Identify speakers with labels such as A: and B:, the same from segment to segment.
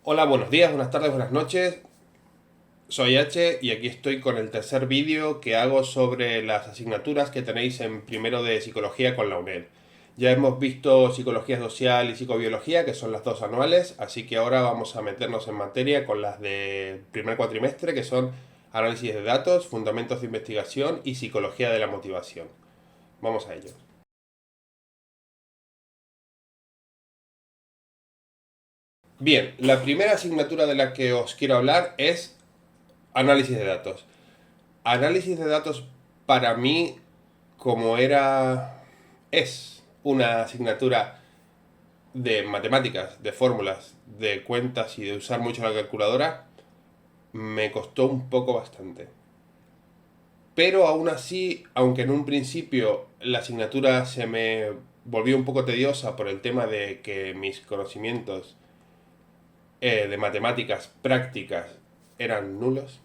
A: Hola, buenos días, buenas tardes, buenas noches. Soy H y aquí estoy con el tercer vídeo que hago sobre las asignaturas que tenéis en primero de psicología con la UNED. Ya hemos visto psicología social y psicobiología, que son las dos anuales, así que ahora vamos a meternos en materia con las de primer cuatrimestre, que son análisis de datos, fundamentos de investigación y psicología de la motivación. Vamos a ello. Bien, la primera asignatura de la que os quiero hablar es análisis de datos. Análisis de datos para mí, como es una asignatura de matemáticas, de fórmulas, de cuentas y de usar mucho la calculadora, me costó un poco bastante. Pero aún así, aunque en un principio la asignatura se me volvió un poco tediosa por el tema de que mis conocimientos de matemáticas prácticas eran nulos,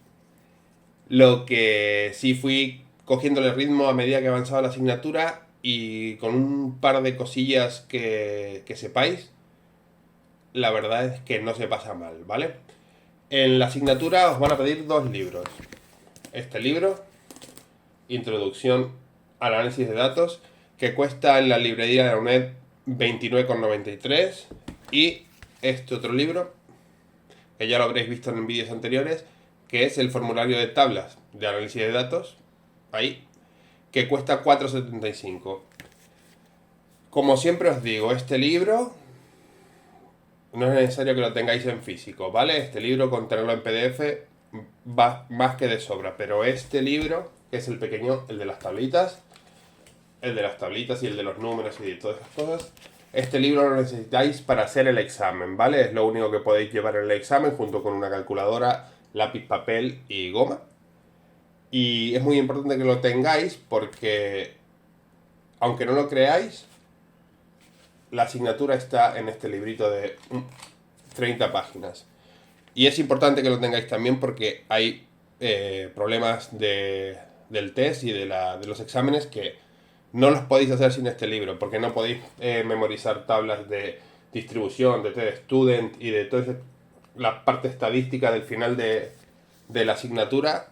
A: lo que sí fui cogiéndole ritmo a medida que avanzaba la asignatura y con un par de cosillas que sepáis, la verdad es que no se pasa mal, ¿vale? En la asignatura os van a pedir dos libros. Este libro, Introducción al análisis de datos, que cuesta en la librería de la UNED 29,93, y este otro libro, que ya lo habréis visto en vídeos anteriores, que es el formulario de tablas de análisis de datos, ahí, que cuesta 4,75. Como siempre os digo, este libro no es necesario que lo tengáis en físico, ¿vale? Este libro con tenerlo en PDF va más que de sobra, pero este libro, que es el pequeño, el de las tablitas, y el de los números y de todas esas cosas, este libro lo necesitáis para hacer el examen, ¿vale? Es lo único que podéis llevar en el examen junto con una calculadora, lápiz, papel y goma. Y es muy importante que lo tengáis porque, aunque no lo creáis, la asignatura está en este librito de 30 páginas. Y es importante que lo tengáis también porque hay problemas del test y de los exámenes que no los podéis hacer sin este libro, porque no podéis memorizar tablas de distribución, de test student y de toda la parte estadística del final de la asignatura.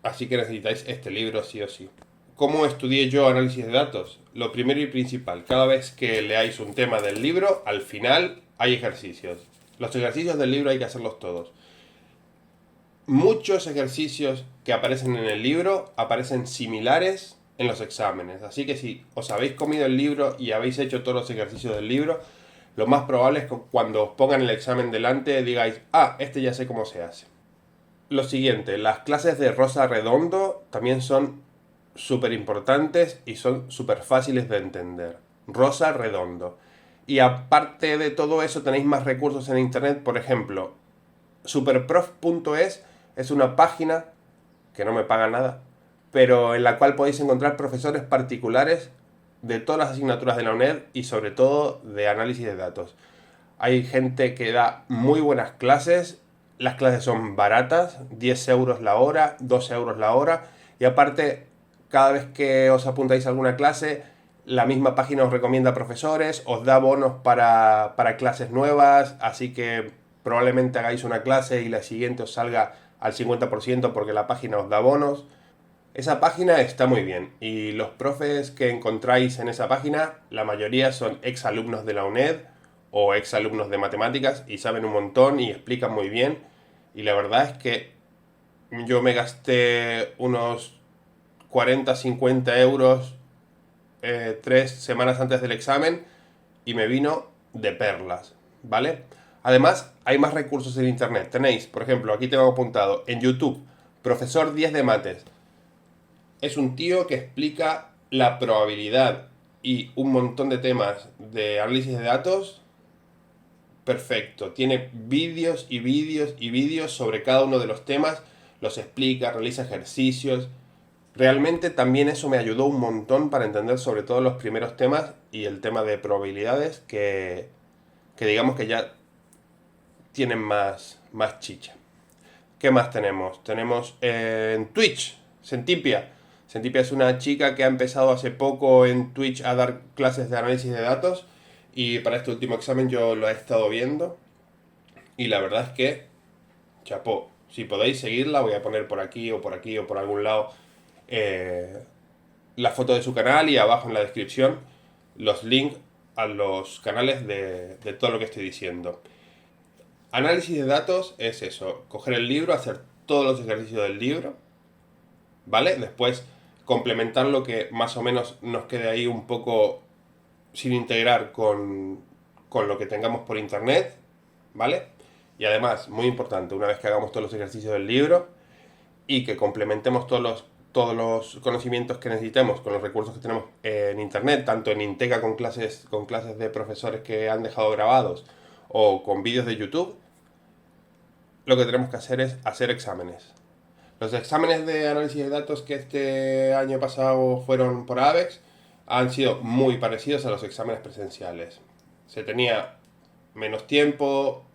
A: Así que necesitáis este libro sí o sí. ¿Cómo estudié yo análisis de datos? Lo primero y principal, cada vez que leáis un tema del libro, al final hay ejercicios. Los ejercicios del libro hay que hacerlos todos. Muchos ejercicios que aparecen en el libro aparecen similares en los exámenes. Así que si os habéis comido el libro y habéis hecho todos los ejercicios del libro, lo más probable es que cuando os pongan el examen delante digáis, ah, este ya sé cómo se hace. Lo siguiente, las clases de Rosa Redondo también son súper importantes y son súper fáciles de entender. Rosa Redondo. Y aparte de todo eso tenéis más recursos en internet, por ejemplo, superprof.es es una página que no me paga nada, pero en la cual podéis encontrar profesores particulares de todas las asignaturas de la UNED y sobre todo de análisis de datos. Hay gente que da muy buenas clases, las clases son baratas, 10 euros la hora, 12 euros la hora, y aparte, cada vez que os apuntáis a alguna clase, la misma página os recomienda profesores, os da bonos para clases nuevas, así que probablemente hagáis una clase y la siguiente os salga al 50% porque la página os da bonos. Esa página está muy bien y los profes que encontráis en esa página, la mayoría son ex alumnos de la UNED o ex alumnos de matemáticas y saben un montón y explican muy bien. Y la verdad es que yo me gasté unos 40-50 euros 3 semanas antes del examen y me vino de perlas, ¿vale? Además, hay más recursos en internet. Tenéis, por ejemplo, aquí tengo apuntado en YouTube, profesor 10 de mates. Es un tío que explica la probabilidad y un montón de temas de análisis de datos. Perfecto. Tiene vídeos y vídeos y vídeos sobre cada uno de los temas. Los explica, realiza ejercicios. Realmente también eso me ayudó un montón para entender sobre todo los primeros temas y el tema de probabilidades que digamos que ya tienen más chicha. ¿Qué más tenemos? Tenemos en Twitch, Sentipia. Sentipia es una chica que ha empezado hace poco en Twitch a dar clases de análisis de datos y para este último examen yo lo he estado viendo y la verdad es que, chapó. Si podéis seguirla, voy a poner por aquí o por aquí o por algún lado la foto de su canal y abajo en la descripción los links a los canales de todo lo que estoy diciendo. Análisis de datos es eso, coger el libro, hacer todos los ejercicios del libro, ¿vale? Después complementar lo que más o menos nos quede ahí un poco sin integrar con lo que tengamos por internet, ¿vale? Y además, muy importante, una vez que hagamos todos los ejercicios del libro y que complementemos todos los conocimientos que necesitemos con los recursos que tenemos en internet, tanto en Inteca con clases de profesores que han dejado grabados o con vídeos de YouTube, lo que tenemos que hacer es hacer exámenes. Los exámenes de análisis de datos que este año pasado fueron por ABEX han sido muy parecidos a los exámenes presenciales. Se tenía menos tiempo,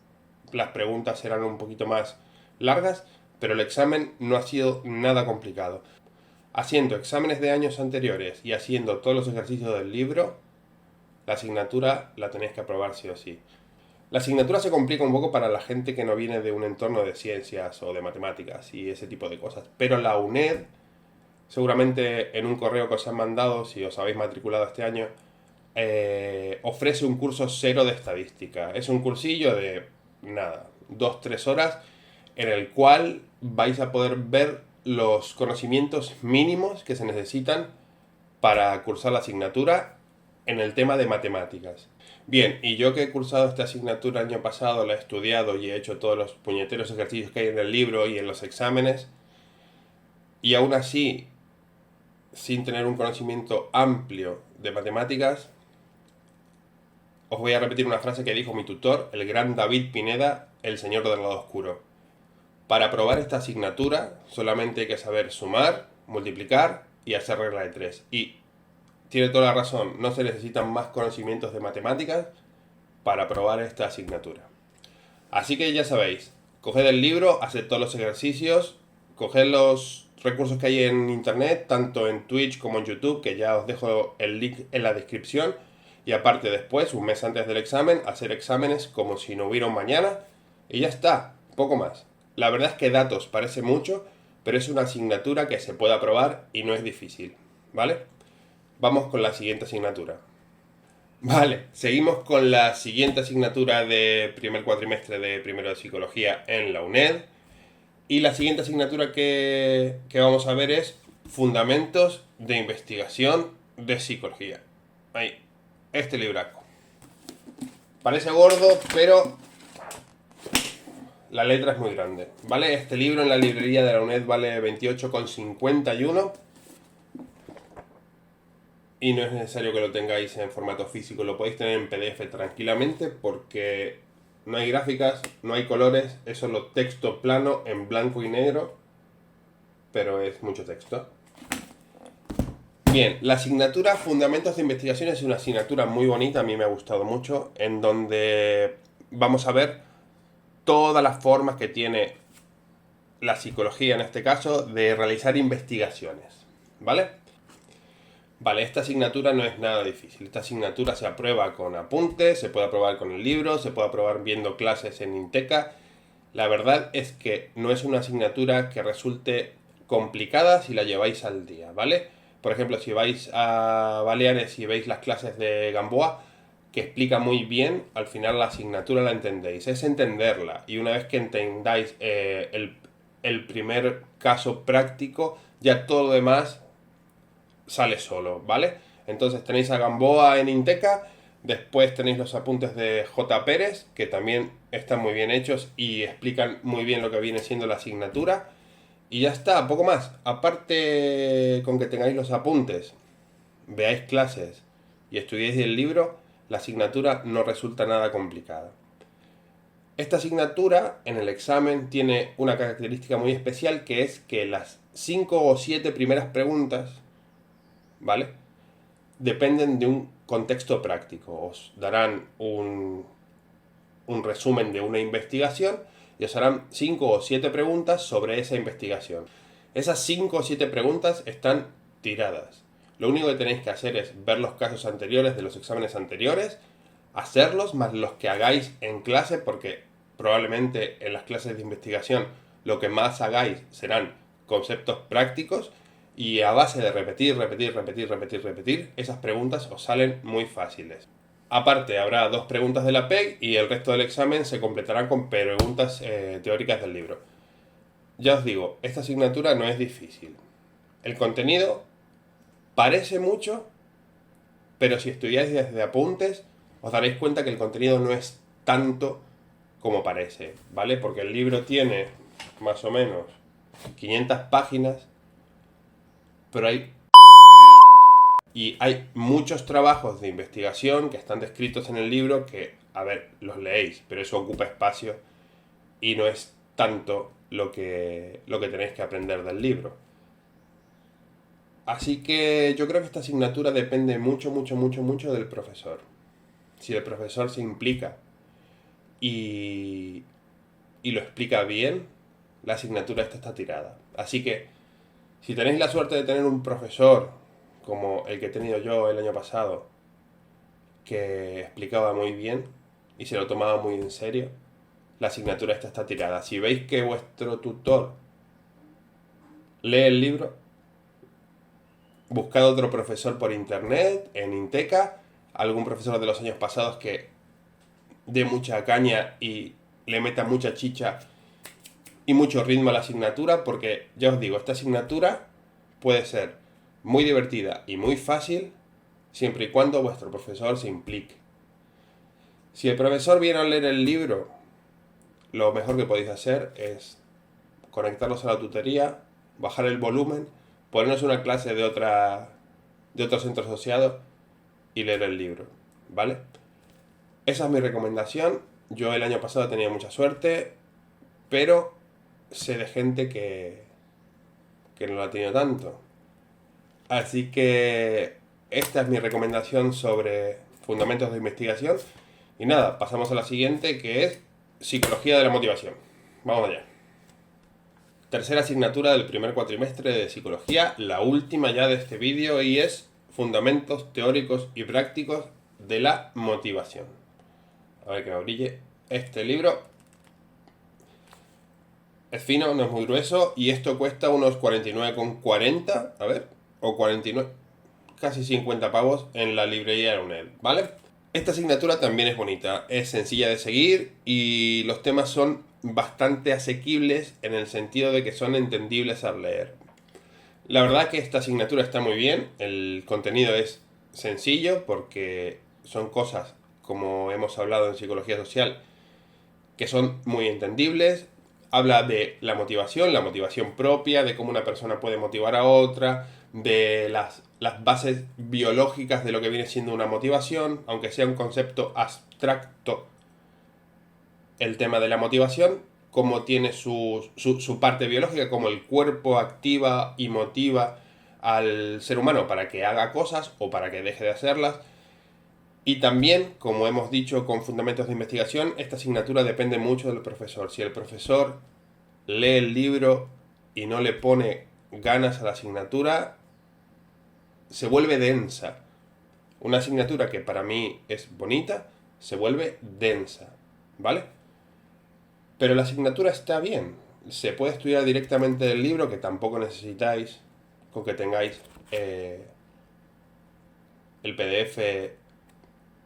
A: las preguntas eran un poquito más largas, pero el examen no ha sido nada complicado. Haciendo exámenes de años anteriores y haciendo todos los ejercicios del libro, la asignatura la tenéis que aprobar sí o sí. La asignatura se complica un poco para la gente que no viene de un entorno de ciencias o de matemáticas y ese tipo de cosas. Pero la UNED, seguramente en un correo que os han mandado, si os habéis matriculado este año, ofrece un curso cero de estadística. Es un cursillo de, nada, 2-3 horas en el cual vais a poder ver los conocimientos mínimos que se necesitan para cursar la asignatura en el tema de matemáticas. Bien, y yo que he cursado esta asignatura el año pasado, la he estudiado y he hecho todos los puñeteros ejercicios que hay en el libro y en los exámenes, y aún así, sin tener un conocimiento amplio de matemáticas, os voy a repetir una frase que dijo mi tutor, el gran David Pineda, el señor del lado oscuro. Para aprobar esta asignatura solamente hay que saber sumar, multiplicar y hacer regla de 3. Y tiene toda la razón, no se necesitan más conocimientos de matemáticas para aprobar esta asignatura. Así que ya sabéis, coged el libro, haced todos los ejercicios, coged los recursos que hay en internet, tanto en Twitch como en YouTube, que ya os dejo el link en la descripción. Y aparte después, un mes antes del examen, hacer exámenes como si no hubiera un mañana. Y ya está, poco más. La verdad es que datos parece mucho, pero es una asignatura que se puede aprobar y no es difícil, ¿vale? Vamos con la siguiente asignatura. Vale, seguimos con la siguiente asignatura de primer cuatrimestre de primero de psicología en la UNED. Y la siguiente asignatura que vamos a ver es Fundamentos de Investigación de Psicología. Ahí, este libraco. Parece gordo, pero la letra es muy grande, ¿vale? Este libro en la librería de la UNED vale 28,51 y no es necesario que lo tengáis en formato físico, lo podéis tener en PDF tranquilamente porque no hay gráficas, no hay colores, es solo texto plano en blanco y negro, pero es mucho texto. Bien, la asignatura Fundamentos de Investigación es una asignatura muy bonita, a mí me ha gustado mucho, en donde vamos a ver todas las formas que tiene la psicología, en este caso, de realizar investigaciones, ¿vale? Vale, esta asignatura no es nada difícil. Esta asignatura se aprueba con apuntes, se puede aprobar con el libro, se puede aprobar viendo clases en Inteca. La verdad es que no es una asignatura que resulte complicada si la lleváis al día, ¿vale? Por ejemplo, si vais a Baleares y veis las clases de Gamboa, que explica muy bien, al final la asignatura la entendéis. Es entenderla. Y una vez que entendáis el primer caso práctico, ya todo lo demás sale solo, ¿vale? Entonces tenéis a Gamboa en Inteca, después tenéis los apuntes de J. Pérez, que también están muy bien hechos y explican muy bien lo que viene siendo la asignatura. Y ya está, poco más. Aparte con que tengáis los apuntes, veáis clases y estudiéis el libro, la asignatura no resulta nada complicada. Esta asignatura en el examen tiene una característica muy especial, que es que las 5 o 7 primeras preguntas, ¿vale?, dependen de un contexto práctico. Os darán un resumen de una investigación y os harán 5 o 7 preguntas sobre esa investigación. Esas 5 o 7 preguntas están tiradas. Lo único que tenéis que hacer es ver los casos anteriores de los exámenes anteriores, hacerlos más los que hagáis en clase, porque probablemente en las clases de investigación lo que más hagáis serán conceptos prácticos y a base de repetir, esas preguntas os salen muy fáciles. Aparte, habrá 2 preguntas de la PEG y el resto del examen se completará con preguntas teóricas del libro. Ya os digo, esta asignatura no es difícil. El contenido parece mucho, pero si estudiáis desde apuntes, os daréis cuenta que el contenido no es tanto como parece, ¿vale? Porque el libro tiene más o menos 500 páginas, pero hay muchos trabajos de investigación que están descritos en el libro que, a ver, los leéis, pero eso ocupa espacio y no es tanto lo que tenéis que aprender del libro. Así que yo creo que esta asignatura depende mucho del profesor. Si el profesor se implica y lo explica bien, la asignatura esta está tirada. Así que, si tenéis la suerte de tener un profesor como el que he tenido yo el año pasado, que explicaba muy bien y se lo tomaba muy en serio, la asignatura esta está tirada. Si veis que vuestro tutor lee el libro, buscad otro profesor por internet, en Inteca, algún profesor de los años pasados que dé mucha caña y le meta mucha chicha y mucho ritmo a la asignatura, porque ya os digo, esta asignatura puede ser muy divertida y muy fácil siempre y cuando vuestro profesor se implique. Si el profesor viene a leer el libro, lo mejor que podéis hacer es conectarlos a la tutoría, bajar el volumen, ponernos una clase de otro centro asociado y leer el libro, ¿vale? Esa es mi recomendación. Yo el año pasado tenía mucha suerte, pero sé de gente que no la ha tenido tanto. Así que esta es mi recomendación sobre fundamentos de investigación. Y nada, pasamos a la siguiente, que es psicología de la motivación. Vamos allá. Tercera asignatura del primer cuatrimestre de psicología, la última ya de este vídeo, y es fundamentos teóricos y prácticos de la motivación. A ver que me brille este libro. Es fino, no es muy grueso, y esto cuesta unos 49,40, a ver, o 49, casi 50 pavos en la librería de UNED, ¿vale? Esta asignatura también es bonita, es sencilla de seguir y los temas son bastante asequibles en el sentido de que son entendibles al leer. La verdad que esta asignatura está muy bien, el contenido es sencillo porque son cosas, como hemos hablado en psicología social, que son muy entendibles. Habla de la motivación propia, de cómo una persona puede motivar a otra, de las bases biológicas de lo que viene siendo una motivación, aunque sea un concepto abstracto el tema de la motivación, cómo tiene su parte biológica, cómo el cuerpo activa y motiva al ser humano para que haga cosas o para que deje de hacerlas. Y también, como hemos dicho con fundamentos de investigación, esta asignatura depende mucho del profesor. Si el profesor lee el libro y no le pone ganas a la asignatura, se vuelve densa. Una asignatura que para mí es bonita, se vuelve densa, ¿vale? Pero la asignatura está bien. Se puede estudiar directamente del libro, que tampoco necesitáis con que tengáis el PDF.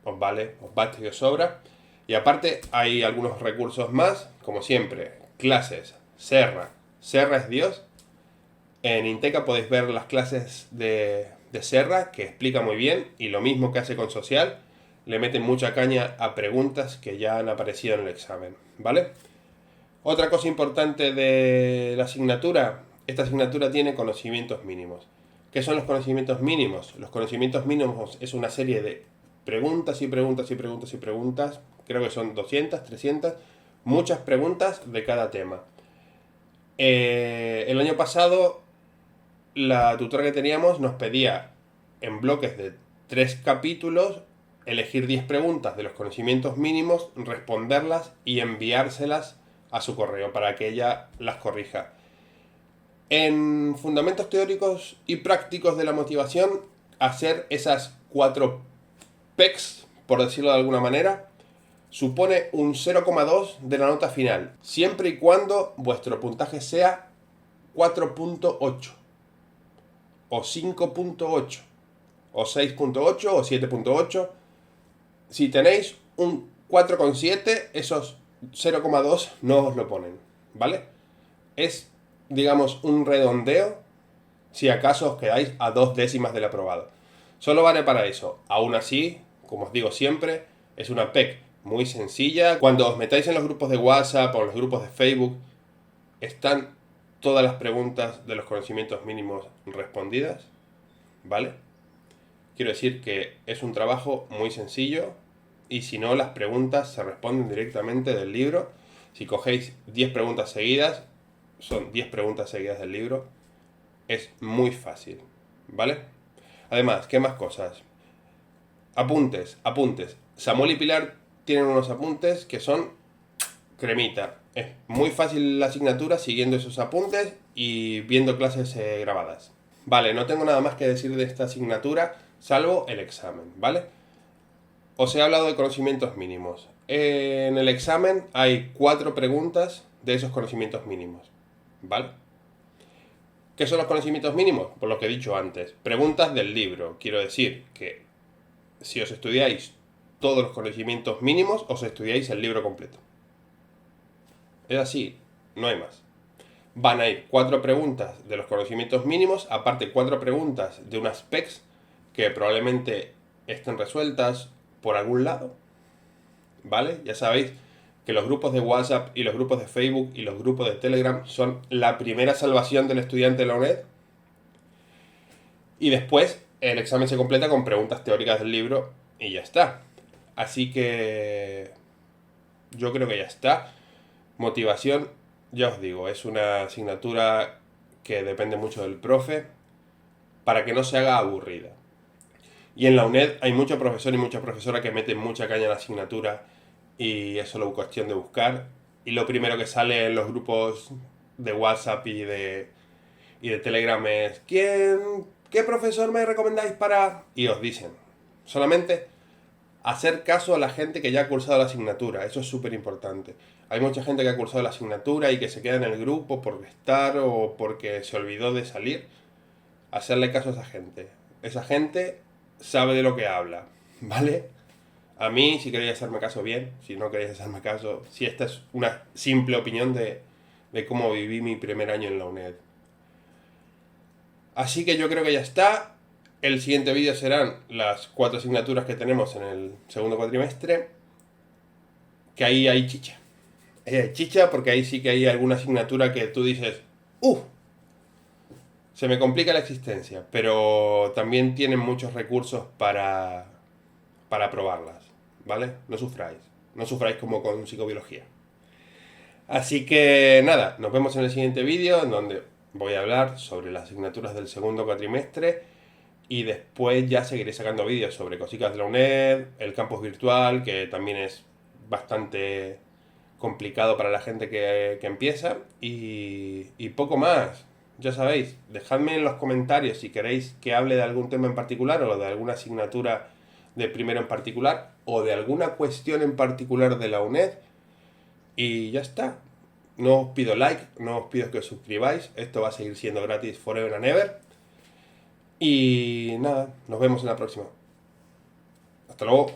A: Os basta y os sobra. Y aparte hay algunos recursos más, como siempre, clases, Serra es Dios. En Inteca podéis ver las clases de Serra, que explica muy bien, y lo mismo que hace con Social, le meten mucha caña a preguntas que ya han aparecido en el examen, ¿vale? Otra cosa importante de la asignatura, esta asignatura tiene conocimientos mínimos. ¿Qué son los conocimientos mínimos? Los conocimientos mínimos es una serie de preguntas, creo que son 200, 300, muchas preguntas de cada tema. El año pasado la tutora que teníamos nos pedía en bloques de 3 capítulos elegir 10 preguntas de los conocimientos mínimos, responderlas y enviárselas a su correo para que ella las corrija. En fundamentos teóricos y prácticos de la motivación, hacer esas 4 PECs, por decirlo de alguna manera, supone un 0,2 de la nota final, siempre y cuando vuestro puntaje sea 4,8 o 5,8 o 6,8 o 7,8. Si tenéis un 4,7, esos 0,2 no os lo ponen, ¿vale? Es, digamos, un redondeo si acaso os quedáis a 2 décimas del aprobado. Solo vale para eso. Aún así, como os digo siempre, es una PEC muy sencilla. Cuando os metáis en los grupos de WhatsApp o en los grupos de Facebook, están todas las preguntas de los conocimientos mínimos respondidas, ¿vale? Quiero decir que es un trabajo muy sencillo y si no, las preguntas se responden directamente del libro. Si cogéis 10 preguntas seguidas, son 10 preguntas seguidas del libro. Es muy fácil, ¿vale? Además, ¿qué más cosas? Apuntes. Samuel y Pilar tienen unos apuntes que son cremita. Es muy fácil la asignatura siguiendo esos apuntes y viendo clases grabadas. Vale, no tengo nada más que decir de esta asignatura, salvo el examen, ¿vale? Os he hablado de conocimientos mínimos. En el examen hay 4 preguntas de esos conocimientos mínimos, ¿vale? ¿Qué son los conocimientos mínimos? Por lo que he dicho antes. Preguntas del libro. Quiero decir que si os estudiáis todos los conocimientos mínimos, os estudiáis el libro completo. Es así, no hay más. Van a ir 4 preguntas de los conocimientos mínimos, aparte 4 preguntas de unas PECs que probablemente estén resueltas por algún lado, ¿vale? Ya sabéis que los grupos de WhatsApp y los grupos de Facebook y los grupos de Telegram son la primera salvación del estudiante de la UNED. Y después el examen se completa con preguntas teóricas del libro y ya está. Así que yo creo que ya está. Motivación, ya os digo, es una asignatura que depende mucho del profe para que no se haga aburrida. Y en la UNED hay mucho profesor y mucha profesora que meten mucha caña en la asignatura y es solo cuestión de buscar. Y lo primero que sale en los grupos de WhatsApp y de Telegram es ¿qué profesor me recomendáis para...? Y os dicen, solamente hacer caso a la gente que ya ha cursado la asignatura, eso es súper importante. Hay mucha gente que ha cursado la asignatura y que se queda en el grupo por estar o porque se olvidó de salir. Hacerle caso a esa gente. Esa gente sabe de lo que habla, ¿vale? A mí, si queréis hacerme caso, bien. Si no queréis hacerme caso, si esta es una simple opinión de cómo viví mi primer año en la UNED. Así que yo creo que ya está. El siguiente vídeo serán las 4 asignaturas que tenemos en el segundo cuatrimestre. Que ahí hay chicha. Hay chicha porque ahí sí que hay alguna asignatura que tú dices, ¡Uf! Se me complica la existencia, pero también tienen muchos recursos para aprobarlas, ¿vale? No sufráis como con psicobiología. Así que nada, nos vemos en el siguiente vídeo en donde voy a hablar sobre las asignaturas del segundo cuatrimestre y después ya seguiré sacando vídeos sobre cositas de la UNED, el campus virtual, que también es bastante complicado para la gente que empieza y poco más. Ya sabéis, dejadme en los comentarios si queréis que hable de algún tema en particular o de alguna asignatura de primero en particular o de alguna cuestión en particular de la UNED y ya está. No os pido like, no os pido que os suscribáis, esto va a seguir siendo gratis forever and ever y nada, nos vemos en la próxima. Hasta luego.